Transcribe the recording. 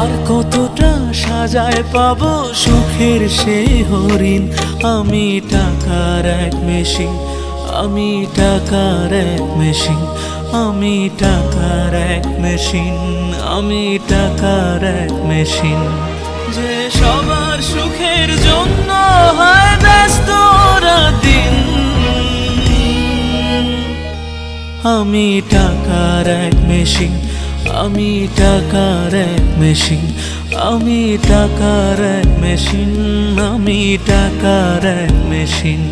আর কতটা সাজায় পাবো সুখের সেই হরিণ। আমি টাকার এক মেশিন, আমি টাকার এক মেশিন, আমি টাকার এক মেশিন, আমি টাকার এক মেশিন। যে সবার সুখের জন্য হয় ব্যস্ত দিন। আমি টাকার এক মেশিন, আমি টাকার এক মেশিন, আমি টাকার এক মেশিন, আমি টাকার এক মেশিন।